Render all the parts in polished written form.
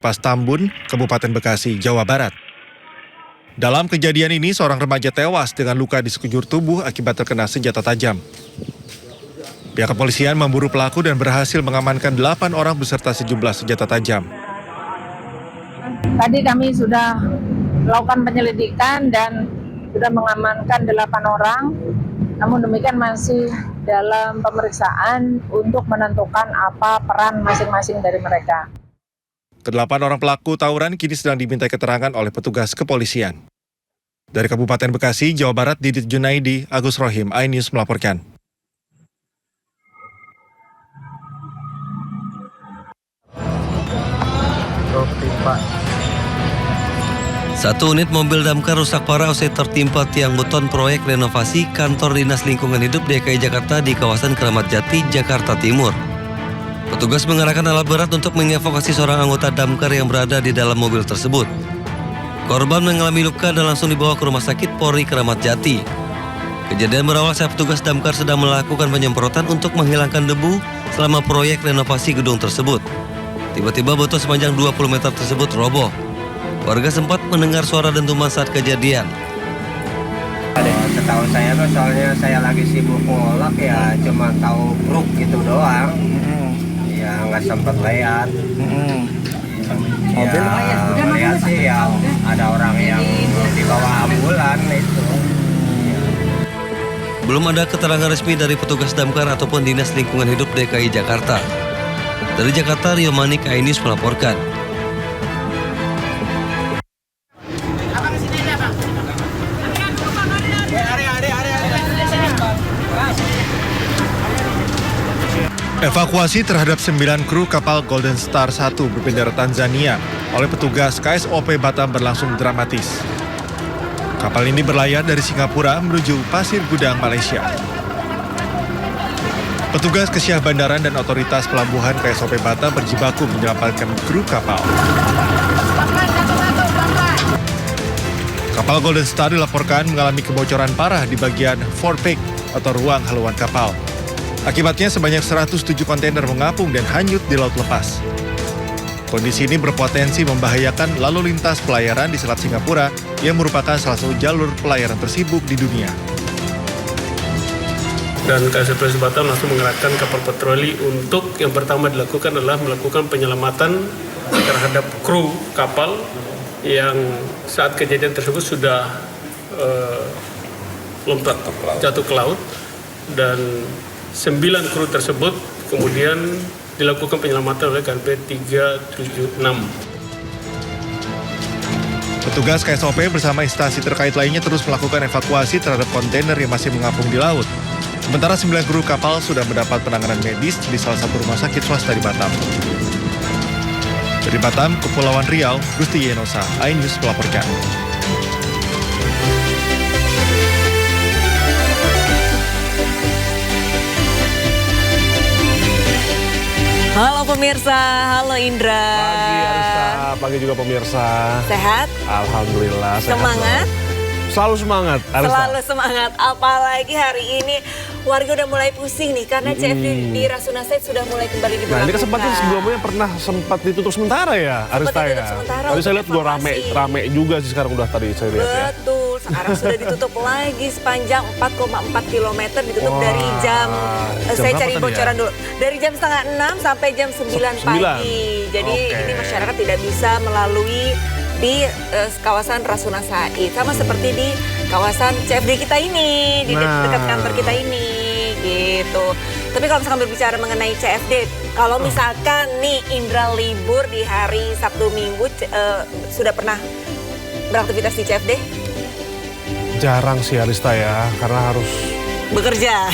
Pas Tambun, Kabupaten Bekasi, Jawa Barat. Dalam kejadian ini, seorang remaja tewas dengan luka di sekujur tubuh akibat terkena senjata tajam. Pihak kepolisian memburu pelaku dan berhasil mengamankan 8 orang beserta sejumlah senjata tajam. Tadi kami sudah melakukan penyelidikan dan sudah mengamankan 8 orang. Namun demikian masih dalam pemeriksaan untuk menentukan apa peran masing-masing dari mereka. Kedelapan orang pelaku tawuran kini sedang dimintai keterangan oleh petugas kepolisian. Dari Kabupaten Bekasi, Jawa Barat, Didit Junaidi, Agus Rohim, iNews melaporkan. Satu unit mobil damkar rusak parah usai tertimpa tiang beton proyek renovasi kantor Dinas Lingkungan Hidup DKI Jakarta di kawasan Keramat Jati, Jakarta Timur. Petugas mengerahkan alat berat untuk mengevakuasi seorang anggota damkar yang berada di dalam mobil tersebut. Korban mengalami luka dan langsung dibawa ke Rumah Sakit Polri Keramat Jati. Kejadian berawal saat petugas damkar sedang melakukan penyemprotan untuk menghilangkan debu selama proyek renovasi gedung tersebut. Tiba-tiba botol sepanjang 20 meter tersebut roboh. Warga sempat mendengar suara dentuman saat kejadian. Setahu saya tuh soalnya saya lagi sibuk ngolak ya cuma tahu bruk gitu doang. Ya nggak sempat lihat. Ya lihat sih ya ada orang yang dibawa ambulan itu. Belum ada keterangan resmi dari petugas damkar ataupun Dinas Lingkungan Hidup DKI Jakarta. Dari Jakarta, Rio Manik, iNews melaporkan. Evakuasi terhadap 9 kru kapal Golden Star 1 berbendera Tanzania oleh petugas KSOP Batam berlangsung dramatis. Kapal ini berlayar dari Singapura menuju Pasir Gudang, Malaysia. Petugas Kesyah Bandaran dan otoritas pelabuhan KSOP Batam berjibaku menyelamatkan kru kapal. Kapal Golden Star dilaporkan mengalami kebocoran parah di bagian forepeak atau ruang haluan kapal. Akibatnya sebanyak 107 kontainer mengapung dan hanyut di laut lepas. Kondisi ini berpotensi membahayakan lalu lintas pelayaran di Selat Singapura yang merupakan salah satu jalur pelayaran tersibuk di dunia. Dan KSOP Batam langsung mengerahkan kapal patroli untuk yang pertama dilakukan adalah melakukan penyelamatan terhadap kru kapal yang saat kejadian tersebut sudah lompat jatuh ke laut, dan 9 kru tersebut kemudian dilakukan penyelamatan oleh KNP 376. Petugas KSOP bersama instansi terkait lainnya terus melakukan evakuasi terhadap kontainer yang masih mengapung di laut. Sementara 9 kru kapal sudah mendapat penanganan medis di salah satu rumah sakit swasta di Batam. Dari Batam, Kepulauan Riau, Gusti Yenosa, iNews melaporkan. Halo pemirsa, halo Indra. Pagi Arista, pagi juga pemirsa. Sehat? Alhamdulillah sehat. Semangat? Selalu semangat Arista. Selalu semangat, apalagi hari ini warga udah mulai pusing nih karena CFD di Rasuna Said sudah mulai kembali diberlakukan. Nah ini kesempatan sebelumnya pernah sempat ditutup sementara ya Arista ya. Tadi saya lihat juga rame juga sih sekarang udah tadi saya lihat ya. Betul, sekarang sudah ditutup lagi sepanjang 4,4 km ditutup dari jam saya cari bocoran dulu. Dari jam 5:30 sampai jam 9 pagi. Jadi ini masyarakat tidak bisa melalui di kawasan Rasuna Said, sama seperti di kawasan CFD kita ini, di dekat kantor kita ini, gitu. Tapi kalau misalkan berbicara mengenai CFD, kalau misalkan nih Indra libur di hari Sabtu Minggu, sudah pernah beraktivitas di CFD? Jarang sih Arista ya, karena harus bekerja.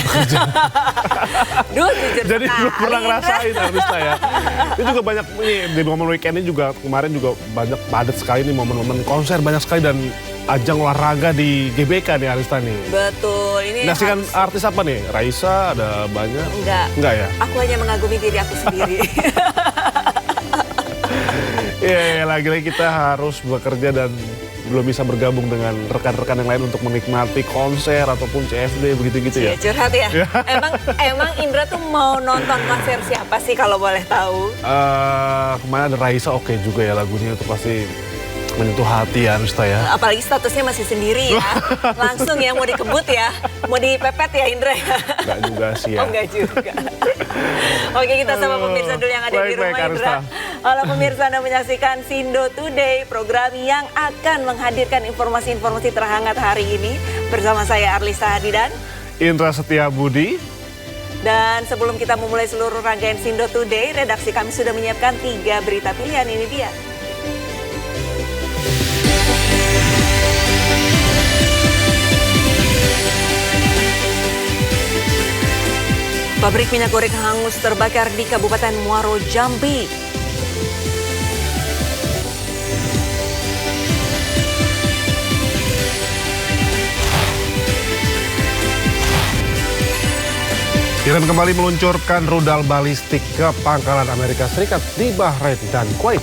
Duh, jadi belum pernah ngerasain Arista ya. Ini juga banyak nih di momen weekend ini juga kemarin juga banyak padat sekali nih momen-momen konser banyak sekali dan ajang olahraga di GBK nih Arista nih. Betul. Ini nyaksikan artis apa nih? Raisa ada banyak? Enggak ya? Aku hanya mengagumi diri aku sendiri. Iya, lagi-lagi kita harus bekerja dan belum bisa bergabung dengan rekan-rekan yang lain untuk menikmati konser ataupun CFD begitu-gitu ya. Curhat ya. Emang Indra tuh mau nonton konser siapa sih kalau boleh tahu? Kemarin ada Raisa, oke juga ya lagunya, itu pasti menyentuh hati ya Anusta ya. Apalagi statusnya masih sendiri ya. Langsung ya mau dikebut ya. Mau dipepet ya Indra ya. Enggak juga sih ya. Oh enggak juga. Oke, kita sama pemirsa dulu yang ada di rumah Indra. Kalau pemirsa Anda menyaksikan Sindo Today, program yang akan menghadirkan informasi-informasi terhangat hari ini. Bersama saya Arlisa Hadidan. Indra Setiabudi. Dan sebelum kita memulai seluruh rangkaian Sindo Today, redaksi kami sudah menyiapkan 3 berita pilihan, ini dia. Pabrik minyak goreng hangus terbakar di Kabupaten Muaro, Jambi. Iran kembali meluncurkan rudal balistik ke pangkalan Amerika Serikat di Bahrain dan Kuwait.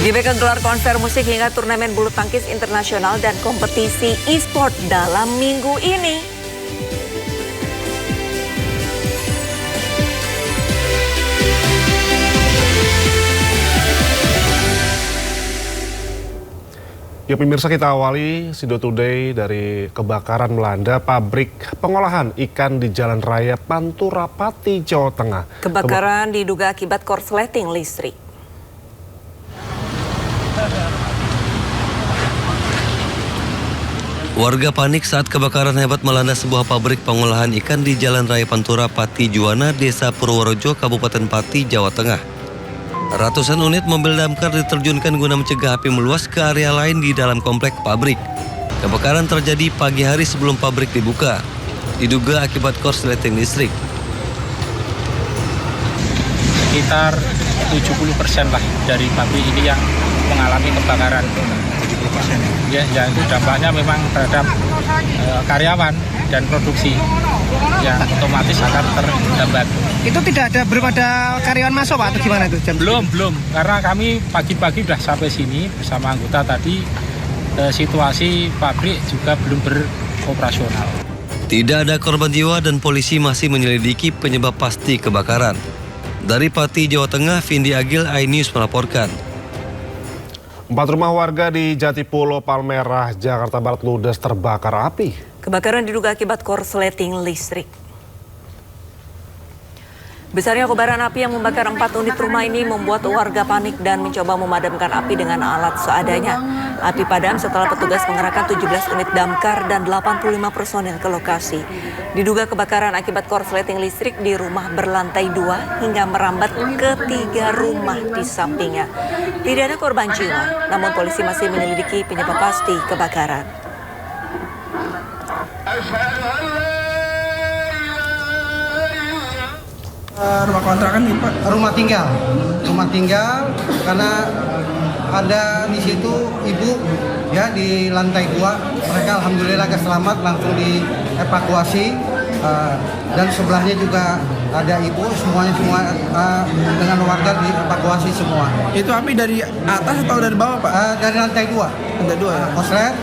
GBK gelar konser musik hingga turnamen bulu tangkis internasional dan kompetisi e-sport dalam minggu ini. Ya pemirsa, kita awali Sindo Today dari kebakaran melanda pabrik pengolahan ikan di Jalan Raya Pantura Pati, Jawa Tengah. Kebakaran diduga akibat korsleting listrik. Warga panik saat kebakaran hebat melanda sebuah pabrik pengolahan ikan di Jalan Raya Pantura Pati Juwana, Desa Purworejo, Kabupaten Pati, Jawa Tengah. Ratusan unit mobil damkar diterjunkan guna mencegah api meluas ke area lain di dalam komplek pabrik. Kebakaran terjadi pagi hari sebelum pabrik dibuka. Diduga akibat korsleting listrik. Sekitar 70% lah dari pabrik ini yang mengalami kebakaran. 70%? Ya, itu dampaknya memang terhadap karyawan dan produksi yang otomatis akan terdampak. Itu belum ada karyawan masuk Pak, atau gimana itu? Belum, karena kami pagi-pagi sudah sampai sini bersama anggota tadi, situasi pabrik juga belum beroperasional. Tidak ada korban jiwa dan polisi masih menyelidiki penyebab pasti kebakaran. Dari Pati, Jawa Tengah, Vindi Agil, iNews melaporkan. 4 rumah warga di Jatipulo, Palmerah, Jakarta Barat ludes terbakar api. Kebakaran diduga akibat korsleting listrik. Besarnya kobaran api yang membakar 4 unit rumah ini membuat warga panik dan mencoba memadamkan api dengan alat seadanya. Api padam setelah petugas mengerahkan 17 unit damkar dan 85 personel ke lokasi. Diduga kebakaran akibat korsleting listrik di rumah berlantai 2 hingga merambat ke 3 rumah di sampingnya. Tidak ada korban jiwa, namun polisi masih menyelidiki penyebab pasti kebakaran. Rumah kontrakan nih Pak? Rumah tinggal karena ada di situ ibu ya di lantai 2. Mereka alhamdulillah selamat, langsung dievakuasi dan sebelahnya juga ada ibu, semua dengan warga dievakuasi semua. Itu api dari atas atau dari bawah Pak? Dari lantai 2. Lantai 2 ya? Koslet.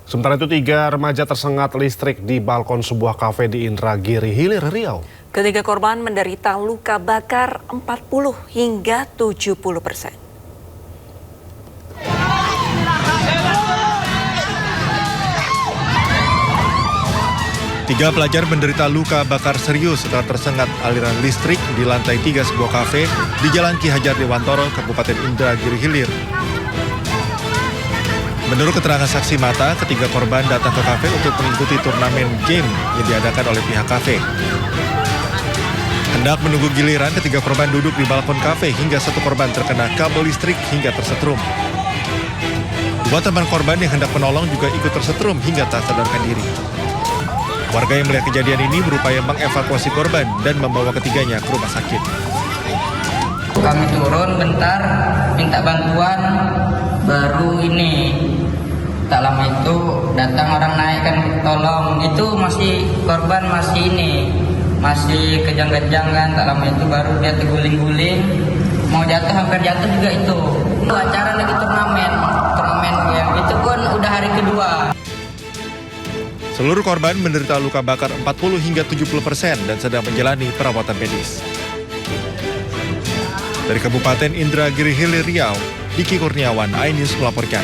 Sementara itu 3 remaja tersengat listrik di balkon sebuah kafe di Indragiri Hilir, Riau. Ketiga korban menderita luka bakar 40 hingga 70%. Tiga pelajar menderita luka bakar serius setelah tersengat aliran listrik di lantai 3 sebuah kafe di Jalan Ki Hajar Dewantoro, Kabupaten Indragiri Hilir. Menurut keterangan saksi mata, ketiga korban datang ke kafe untuk mengikuti turnamen game yang diadakan oleh pihak kafe. Hendak menunggu giliran, ketiga korban duduk di balkon kafe hingga satu korban terkena kabel listrik hingga tersetrum. 2 teman korban yang hendak menolong juga ikut tersetrum hingga tak sadarkan diri. Warga yang melihat kejadian ini berupaya mengevakuasi korban dan membawa ketiganya ke rumah sakit. Kami turun bentar, minta bantuan, baru ini Tak lama itu datang orang naikkan tolong, itu masih korban masih kejang-kejang kan. Tak lama itu baru dia terguling-guling, mau jatuh, hampir jatuh juga itu. Acara lagi turnamen yang itu pun udah hari kedua. Seluruh korban menderita luka bakar 40 hingga 70% dan sedang menjalani perawatan medis. Dari Kabupaten Indragiri Hilir Riau, Diki Kurniawan, iNews melaporkan.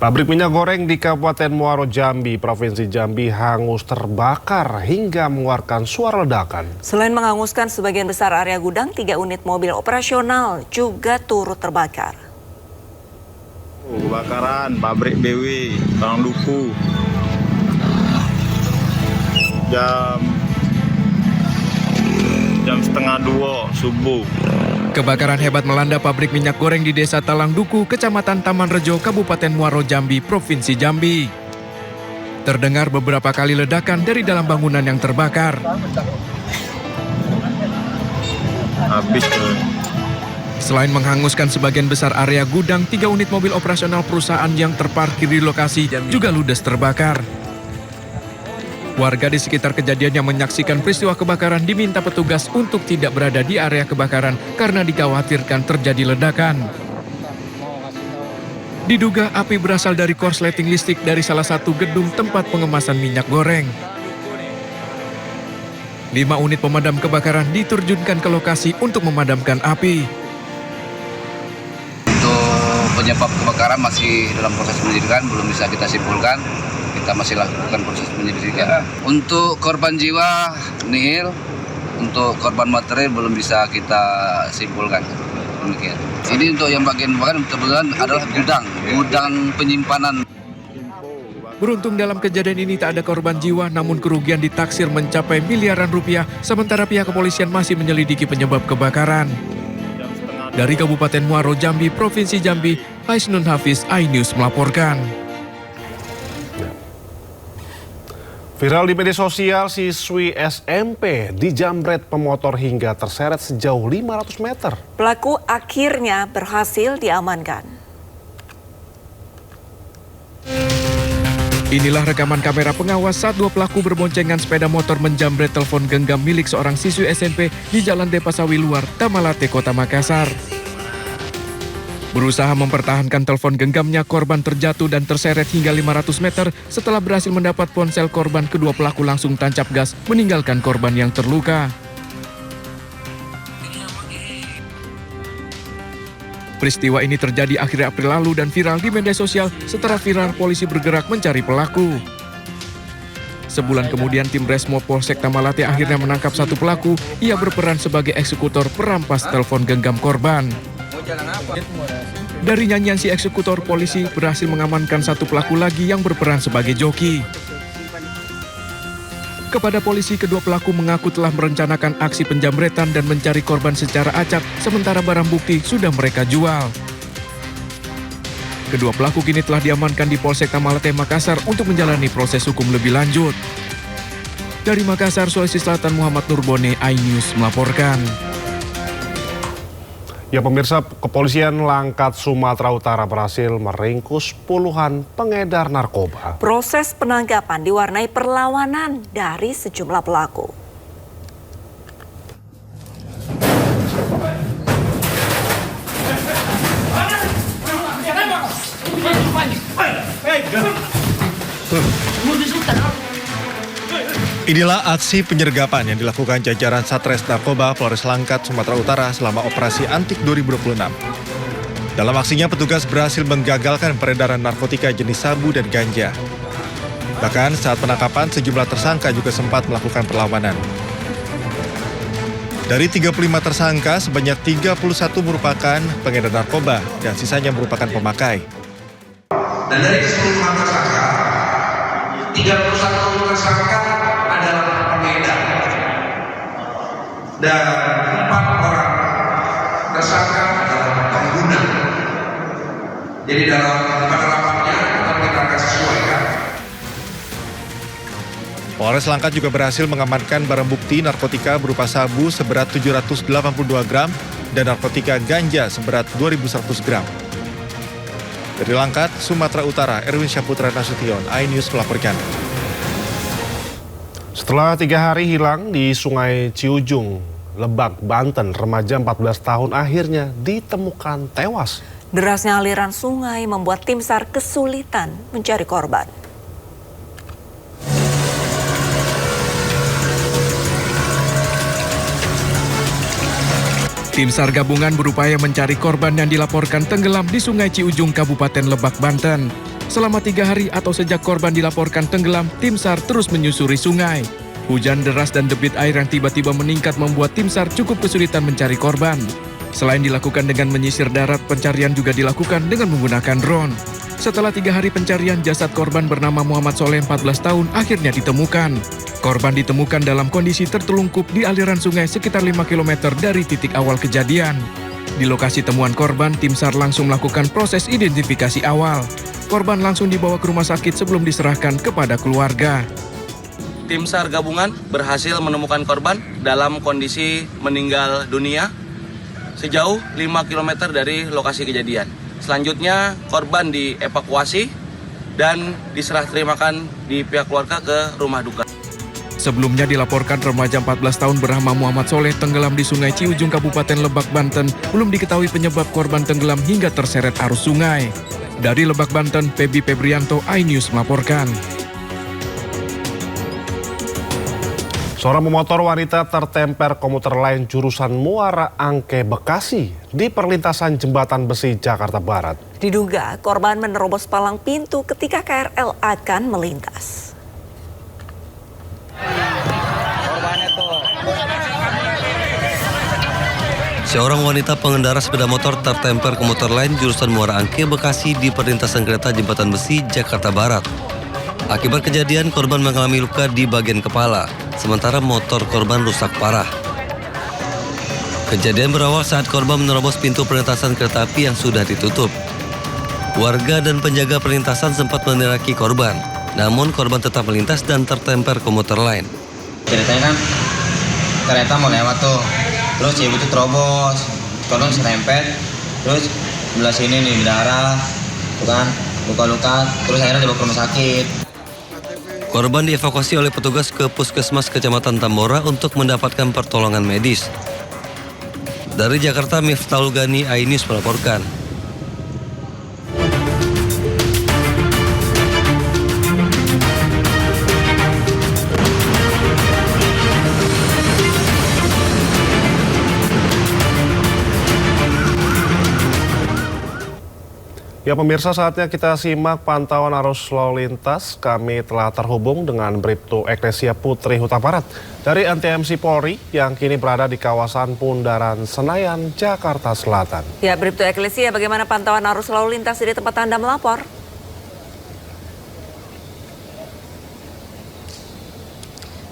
Pabrik minyak goreng di Kabupaten Muaro Jambi, Provinsi Jambi hangus terbakar hingga mengeluarkan suara ledakan. Selain menghanguskan sebagian besar area gudang, 3 unit mobil operasional juga turut terbakar. Kebakaran pabrik BW Talang Duku jam setengah 2 subuh. Kebakaran hebat melanda pabrik minyak goreng di Desa Talang Duku, Kecamatan Taman Rejo, Kabupaten Muaro Jambi, Provinsi Jambi. Terdengar beberapa kali ledakan dari dalam bangunan yang terbakar. Habis Selain menghanguskan sebagian besar area gudang, 3 unit mobil operasional perusahaan yang terparkir di lokasi juga ludes terbakar. Warga di sekitar kejadian yang menyaksikan peristiwa kebakaran diminta petugas untuk tidak berada di area kebakaran karena dikhawatirkan terjadi ledakan. Diduga api berasal dari korsleting listrik dari salah satu gedung tempat pengemasan minyak goreng. 5 unit pemadam kebakaran diterjunkan ke lokasi untuk memadamkan api. Penyebab kebakaran masih dalam proses penyelidikan, belum bisa kita simpulkan. Kita masih lakukan proses penyelidikan. Untuk korban jiwa nihil, untuk korban material belum bisa kita simpulkan. Demikian. Ini untuk yang bagian kebetulan adalah gudang penyimpanan. Beruntung dalam kejadian ini tak ada korban jiwa, namun kerugian ditaksir mencapai miliaran rupiah, sementara pihak kepolisian masih menyelidiki penyebab kebakaran. Dari Kabupaten Muaro Jambi, Provinsi Jambi, Haisnun Hafiz, iNews melaporkan. Viral di media sosial, siswi SMP dijamret pemotor hingga terseret sejauh 500 meter. Pelaku akhirnya berhasil diamankan. Inilah rekaman kamera pengawas saat 2 pelaku berboncengan sepeda motor menjamret telepon genggam milik seorang siswi SMP di Jalan Depasawi Luar, Tamalate, Kota Makassar. Berusaha mempertahankan telepon genggamnya, korban terjatuh dan terseret hingga 500 meter. Setelah berhasil mendapat ponsel korban, kedua pelaku langsung tancap gas meninggalkan korban yang terluka. Peristiwa ini terjadi akhir April lalu dan viral di media sosial. Setelah viral, polisi bergerak mencari pelaku. Sebulan kemudian, tim Resmo Polsek Tamalate akhirnya menangkap 1 pelaku. Ia berperan sebagai eksekutor perampas telepon genggam korban. Dari nyanyian si eksekutor, polisi berhasil mengamankan 1 pelaku lagi yang berperan sebagai joki. Kepada polisi, kedua pelaku mengaku telah merencanakan aksi penjamretan dan mencari korban secara acak, sementara barang bukti sudah mereka jual. Kedua pelaku kini telah diamankan di Polsek Tamalate, Makassar untuk menjalani proses hukum lebih lanjut. Dari Makassar, Sulawesi Selatan, Muhammad Nurbone, iNews melaporkan. Ya pemirsa, kepolisian Langkat Sumatera Utara berhasil meringkus puluhan pengedar narkoba. Proses penangkapan diwarnai perlawanan dari sejumlah pelaku. Inilah aksi penyergapan yang dilakukan jajaran Satres Narkoba Polres Langkat, Sumatera Utara selama operasi Antik 2026. Dalam aksinya, petugas berhasil menggagalkan peredaran narkotika jenis sabu dan ganja. Bahkan saat penangkapan, sejumlah tersangka juga sempat melakukan perlawanan. Dari 35 tersangka, sebanyak 31 merupakan pengedar narkoba dan sisanya merupakan pemakai. Dan dari keseluruhan tersangka, 31 tersangka adalah pengedar dan 4 orang tersangka adalah pengguna. Jadi dalam penerapannya kita akan sesuaikan. Polres Langkat juga berhasil mengamankan barang bukti narkotika berupa sabu seberat 782 gram dan narkotika ganja seberat 2.100 gram. Dari Langkat, Sumatera Utara, Erwin Syaputra Nasution, iNews melaporkan. Setelah 3 hari hilang di Sungai Ciujung, Lebak, Banten, remaja 14 tahun akhirnya ditemukan tewas. Derasnya aliran sungai membuat tim SAR kesulitan mencari korban. Tim SAR gabungan berupaya mencari korban yang dilaporkan tenggelam di Sungai Ciujung, Kabupaten Lebak, Banten. Selama 3 hari atau sejak korban dilaporkan tenggelam, tim SAR terus menyusuri sungai. Hujan deras dan debit air yang tiba-tiba meningkat membuat tim SAR cukup kesulitan mencari korban. Selain dilakukan dengan menyisir darat, pencarian juga dilakukan dengan menggunakan drone. Setelah 3 hari pencarian, jasad korban bernama Muhammad Soleh 14 tahun akhirnya ditemukan. Korban ditemukan dalam kondisi tertelungkup di aliran sungai sekitar 5 km dari titik awal kejadian. Di lokasi temuan korban, tim SAR langsung melakukan proses identifikasi awal. Korban langsung dibawa ke rumah sakit sebelum diserahkan kepada keluarga. Tim SAR gabungan berhasil menemukan korban dalam kondisi meninggal dunia sejauh 5 km dari lokasi kejadian. Selanjutnya korban dievakuasi dan diserah terimakan di pihak keluarga ke rumah duka. Sebelumnya dilaporkan remaja 14 tahun bernama Muhammad Soleh tenggelam di Sungai Ciujung, Kabupaten Lebak, Banten. Belum diketahui penyebab korban tenggelam hingga terseret arus sungai. Dari Lebak, Banten, Pebi Febrianto, iNews melaporkan. Seorang pemotor wanita tertemper komuter lain jurusan Muara Angke, Bekasi di perlintasan Jembatan Besi, Jakarta Barat. Diduga korban menerobos palang pintu ketika KRL akan melintas. Seorang wanita pengendara sepeda motor tertemper komuter lain jurusan Muara Angke, Bekasi di perlintasan kereta Jembatan Besi, Jakarta Barat. Akibat kejadian, korban mengalami luka di bagian kepala, sementara motor korban rusak parah. Kejadian berawal saat korban menerobos pintu perlintasan kereta api yang sudah ditutup. Warga dan penjaga perlintasan sempat meniraki korban, namun korban tetap melintas dan tertemper komuter lain. Ceritanya kan kereta mau lewat tuh, terus ibu tuh terobos, korban serempet, terus belah sini nih berdarah, tuh kan luka-luka, terus akhirnya dibawa ke rumah sakit. Korban dievakuasi oleh petugas ke Puskesmas Kecamatan Tambora untuk mendapatkan pertolongan medis. Dari Jakarta, Miftahul Gani, iNews melaporkan. Ya pemirsa, saatnya kita simak pantauan arus lalu lintas. Kami telah terhubung dengan Bribtu Eklesia Putri Huta Barat dari NTMC Polri yang kini berada di kawasan Bundaran Senayan, Jakarta Selatan. Ya, Bribtu Eklesia, bagaimana pantauan arus lalu lintas di tempat Anda melapor?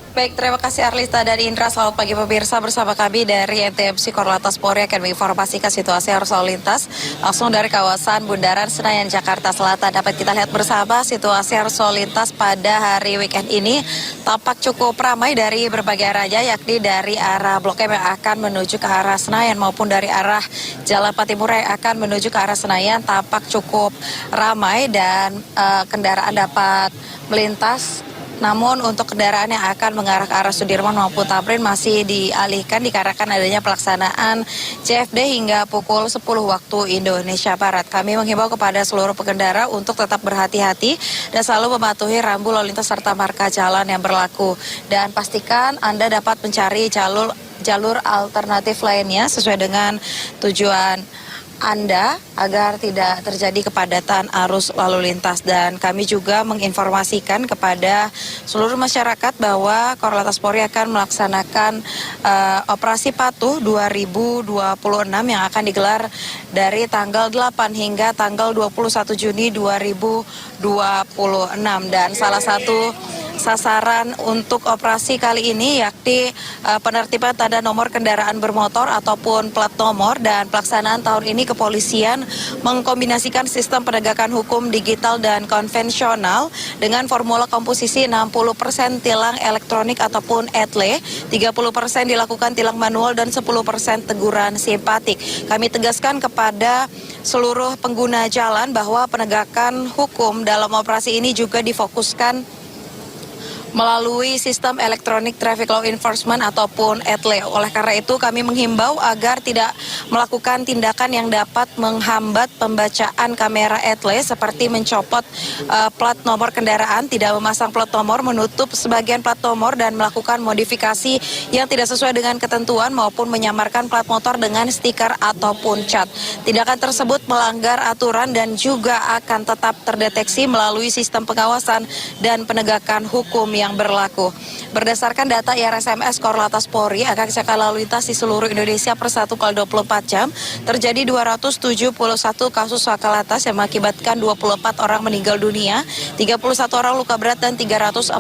Baik, terima kasih Arlista dan Indra. Selamat pagi pemirsa, bersama kami dari NTMC Korlantas Polri akan menginformasikan situasi arus lalu lintas langsung dari kawasan Bundaran Senayan, Jakarta Selatan. Dapat kita lihat bersama situasi arus lalu lintas pada hari weekend ini tampak cukup ramai dari berbagai arahnya, yakni dari arah Blok M yang akan menuju ke arah Senayan maupun dari arah Jalan Patimura yang akan menuju ke arah Senayan tampak cukup ramai dan kendaraan dapat melintas. Namun untuk kendaraan yang akan mengarah ke arah Sudirman maupun Tamrin masih dialihkan dikarenakan adanya pelaksanaan CFD hingga pukul 10 waktu Indonesia Barat. Kami menghimbau kepada seluruh pengendara untuk tetap berhati-hati dan selalu mematuhi rambu lalu lintas serta marka jalan yang berlaku. Dan pastikan Anda dapat mencari jalur alternatif lainnya sesuai dengan tujuan Anda agar tidak terjadi kepadatan arus lalu lintas. Dan kami juga menginformasikan kepada seluruh masyarakat bahwa Korlantas Polri akan melaksanakan operasi patuh 2026 yang akan digelar dari tanggal 8 hingga tanggal 21 Juni 2026. Dan salah satu sasaran untuk operasi kali ini yakni penertiban tanda nomor kendaraan bermotor ataupun plat nomor, dan pelaksanaan tahun ini kepolisian mengkombinasikan sistem penegakan hukum digital dan konvensional dengan formula komposisi 60% tilang elektronik ataupun ETLE, 30% dilakukan tilang manual dan 10% teguran simpatik. Kami tegaskan kepada seluruh pengguna jalan bahwa penegakan hukum dalam operasi ini juga difokuskan melalui sistem elektronik traffic law enforcement ataupun ETLE. Oleh karena itu kami menghimbau agar tidak melakukan tindakan yang dapat menghambat pembacaan kamera ETLE seperti mencopot plat nomor kendaraan, tidak memasang plat nomor, menutup sebagian plat nomor dan melakukan modifikasi yang tidak sesuai dengan ketentuan maupun menyamarkan plat motor dengan stiker ataupun cat. Tindakan tersebut melanggar aturan dan juga akan tetap terdeteksi melalui sistem pengawasan dan penegakan hukum yang berlaku. Berdasarkan data IRSMS Korlantas Polri, angka kecelakaan lalu lintas di seluruh Indonesia per 1 kali 24 jam terjadi 271 kasus laka lantas yang mengakibatkan 24 orang meninggal dunia, 31 orang luka berat dan 342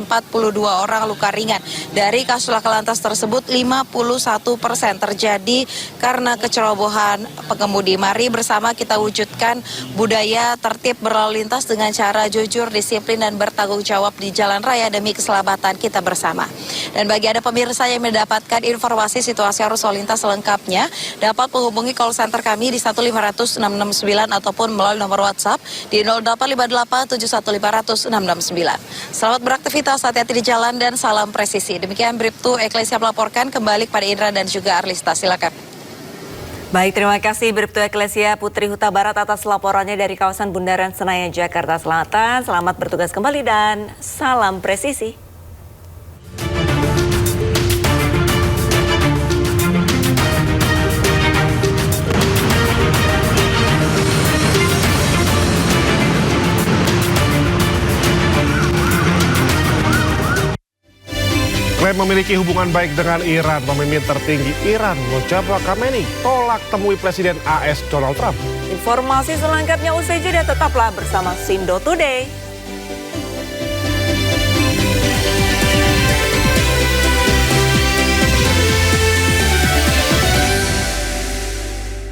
orang luka ringan. Dari kasus laka lantas tersebut 51% terjadi karena kecerobohan pengemudi. Mari bersama kita wujudkan budaya tertib berlalu lintas dengan cara jujur, disiplin dan bertanggung jawab di jalan raya demi keselamatan kita bersama. Dan bagi Anda pemirsa yang mendapatkan informasi situasi arus lalu lintas selengkapnya, dapat menghubungi call center kami di 1500669 ataupun melalui nomor WhatsApp di 085871500669. Selamat beraktivitas, hati-hati di jalan dan salam presisi. Demikian Bribtu Eklesia melaporkan, kembali kepada Indra dan juga Arlista. Silakan. Baik, terima kasih Bribtu Eklesia Putri Huta Barat atas laporannya dari kawasan Bundaran Senayan, Jakarta Selatan. Selamat bertugas kembali dan salam presisi. Klaim memiliki hubungan baik dengan Iran, pemimpin tertinggi Iran Mojtaba Khamenei tolak temui Presiden AS Donald Trump. Informasi selengkapnya usai jeda, tetaplah bersama Sindo Today.